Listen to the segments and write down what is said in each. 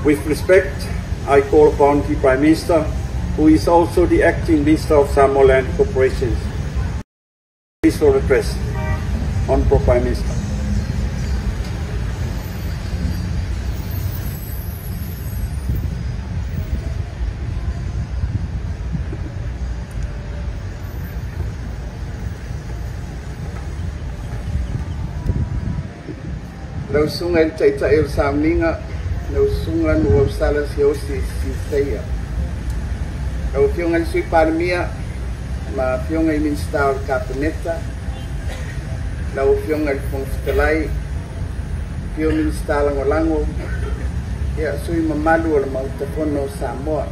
With respect, I call upon the Prime Minister, who is also the Acting Minister of Samoa Land Corporations. Please for address. Honourable Prime Minister. Lau sungai cai il samninga, lau sungan uam salas yosi si teia. Lau fionga sui parmia, ma fionga i minsta o caponeta, lau fionga i fongfitelai, fionga minsta lango, ia sui mamalu o mautafono Samoa.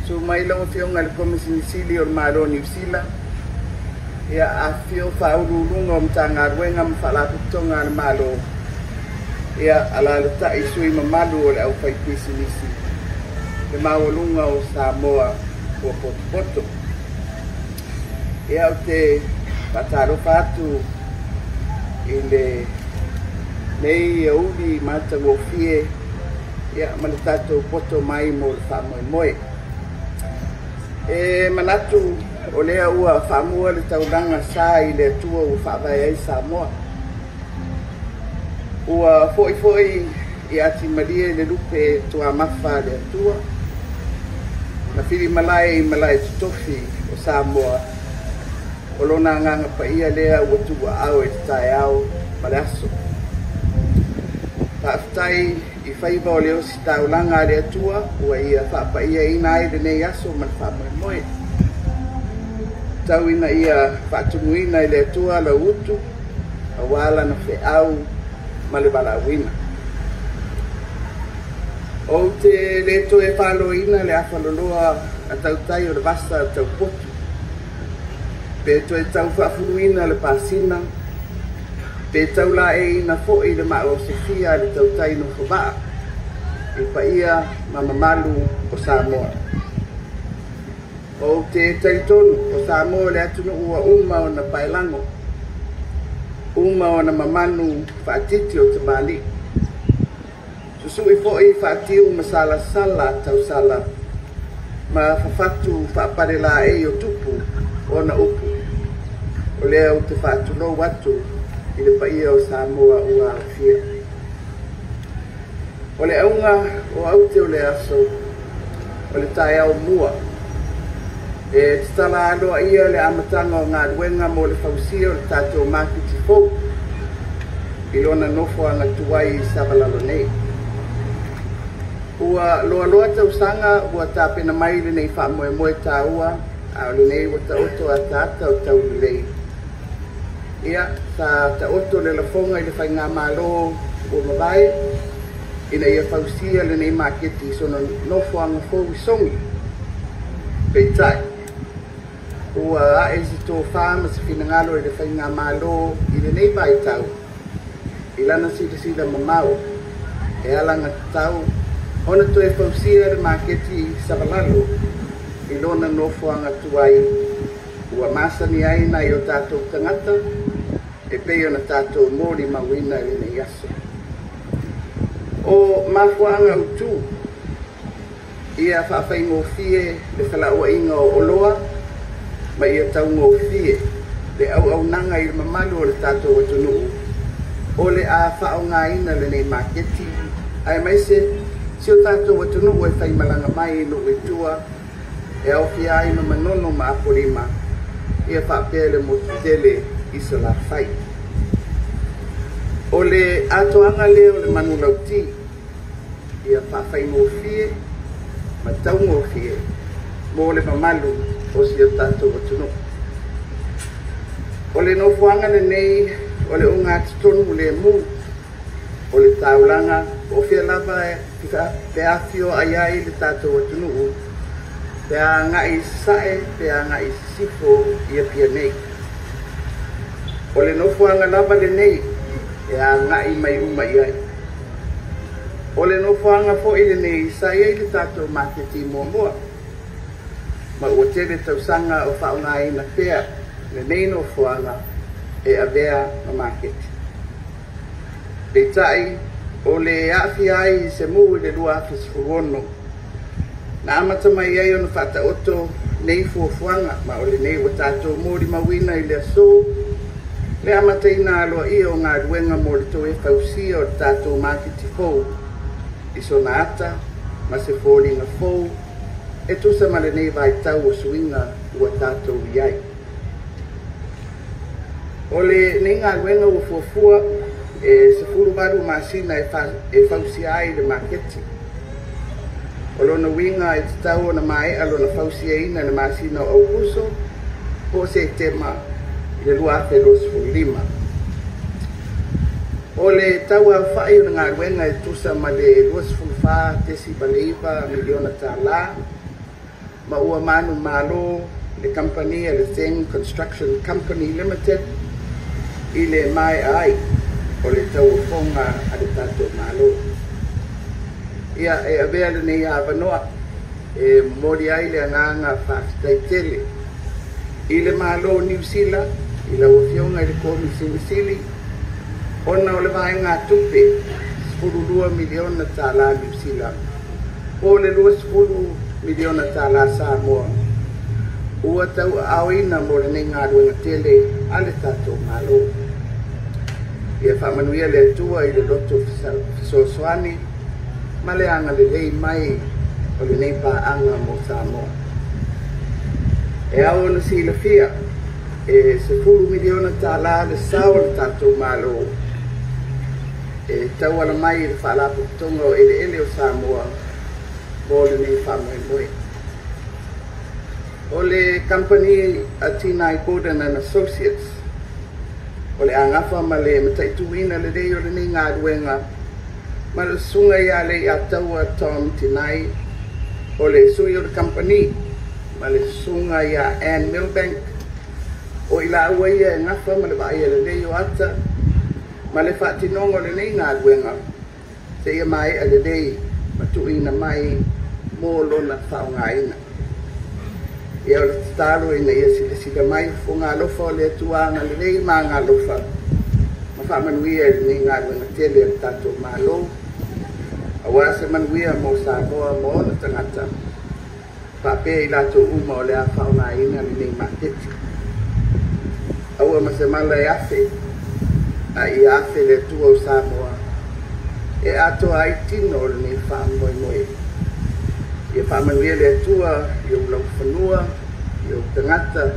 Su mai lau fionga i komisinisili o maro New Zealand, ia a fio faurulunga o mtangarwenga mfalaputonga malo. Ia ala leta isui mamalu o le au whaipisinisi. Le maolunga o Samoa o Potopoto. Ia o te pataro fatu i le nei auli mata o fie. Ia manatato poto mai mo le whamoe moe. E manatu o lea ua whamua le tauranga sa i le tua o whawai ai Samoa. Ua foi i ati maria le lupe tua mafa le tua. Na whiri malai tutofi o Samoa. O lona nganga pa ia lea ua tua au e tai au male aso. Paafitai i whaiva o leo si taulanga le tua. Ua ia whapa ia ina ai le nei aso man whamoe moe. Tau ina ia whaatumuina i le tua la utu. A wala na whe au male bala wina. O te leto e whalo ina le awhaloloa a tau tai o le vasta a tau potu. Pe to e tau whaafuruina le pasina. Pe tau la e ina fo i le maa o Sofia le tau tai no whawaa. I pa ia mamamalu o Samoa. O te taitonu o Samoa le atunu ua o na pailango. Uma o na mamanu whaatiti o te mali. Susu i fōi whaatiu masala sala tau sala. Ma whawhatu whaapare la e o tupu o na upu. O lea o te whaatu no watu i le paia o Samoa ua awhia. O le aunga o aute o le aso. O le tae au mua. E tala aloa ia le amatanga o ngā ruenga mo le whausia o le tātou mākiti fōu. I lona nofo anga tuai i Savalalo nei. Ua loa tau sanga ua tāpena mai le nei wha moe tāua. A le nei ua ta oto a tāta o tau lei. Ia, ta oto le lafonga i le whai ngā mālo o mawai. Ina ia whausia le nei mākiti sono nofo anga fōu i songi. Peitai. Ua ae si tō whāma sa whinangalo i le whainga mālo i le nei vai tau. I lana sida mamau. E alanga tau. Ona to e whausia le maketi Savalalo. I lona nofoanga tuai. Ua masani aina i o tātou tangata. E pei ona tātou mōri mawina i le nei aso. O mafuanga utu. Ia whawhai ngōwhie le whalaua inga o Oloa. Ma ia tau ngōwhie le au nanga i le mamalu o le tātou atunuu. O le a whao ngā ina le nei maketi. Ai mai se o tātou atunuu e whai malanga mai no e tua. E au whia ai ma manono ma aporima. Ia whapele mo tutele iso la whai. O le atoanga leo le manu lauti. Ia whawhai ngōwhie. Ma tau ngōwhie. Mo le mamalu o si o tātou atunu. O le nofuanga le nei, o le unga atitonu le mu, o le taulanga, o whia lava e pe awhio ai ai le tātou atunu, pe a ngai sae, pe a ngai sifo ia pia nei. O le nofuanga lava le nei, e a ngai mai uma iai. O le nofuanga fo i le nei, sa iai le tātou maketi mua. Ma ua tere tausanga o whaunga ina pēr, le nei no fuanga e avea ma maketi. Peitai, o le afi ai se mu le lua afi sfugono. Na amata mai ai ona whata oto nei fuafuanga, ma o le nei wa tātou mōri mawina i le aso. Le amata ina aloa ia o ngā ruenga mo le tō e whausia o le tātou mākiti fōu. I sona ata, ma se fōringa fōu, e tusa ma le nei vai tau o suinga ua tātou iai. O le nei ngā ruenga ua fuafua, e se furu waru masina e whausia ai le maketi. O lona winga e te tau o na mai alo na whausia ina na masina o Auguso, po se tema i le lua afe los fulima. O le tau au whai o ngā ruenga e tusa ma le luas fulfa tesi baleiva miliona tāla, ma ua manu malo le company le Zeng Construction Company Limited i le mai ai o le tau fonga a le tātou malo. Ia e avea le nei awanoa e mori ai le anganga whafitaitele i le malo New Zealand i la uafionga i le komi simisili ona o le vai ngā tupe 12 miliona tāla New Zealand o le 20 miliona tāla Samoa ua tau aoina mo le nei ngā ruenga tele a le tātou malo. Ia whamanuia le atua i le loto fisosoani ma le anga le lei mai o le nei paanga mo Samoa. E au na sila fia e 10 miliona tāla le sao le tātou malo e tau ala mai le whaalapu tonga o ele o Samoa mo le nei whamoe. O le company a Tinai Gordon and Associates o le angafa ma le mataituina le rei o le nei ngā ruenga ma le sunga ia le a taua Tom Tinai o le sui o le company ma le sunga ia Anne Milbank o ila ua ia e ngafa ma le vaia le rei o ata ma le whaatinonga o le nei ngā ruenga se ia mai a le rei matuina mai mō lona whaongaina. Ia o le tatalo ina ia sila mai fo ngā lofa o le atuanga le rei ma ngā lofa ma whaamanuia e nei ngā ruenga tele le tātou malo awa se manuia mo Samoa mo na tangata whapea i lato uma o le a whaongaina le nei maketi awa ma se mala e afe a i afe le tua o Samoa e ato ai tino le nei whaamoe ia whaamanuia le atua i au lau whanua, i au tangata,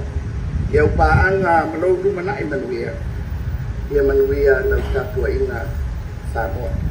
i au paanga malau lumana i manuia. Ia manuia lau tapua inga Samoa.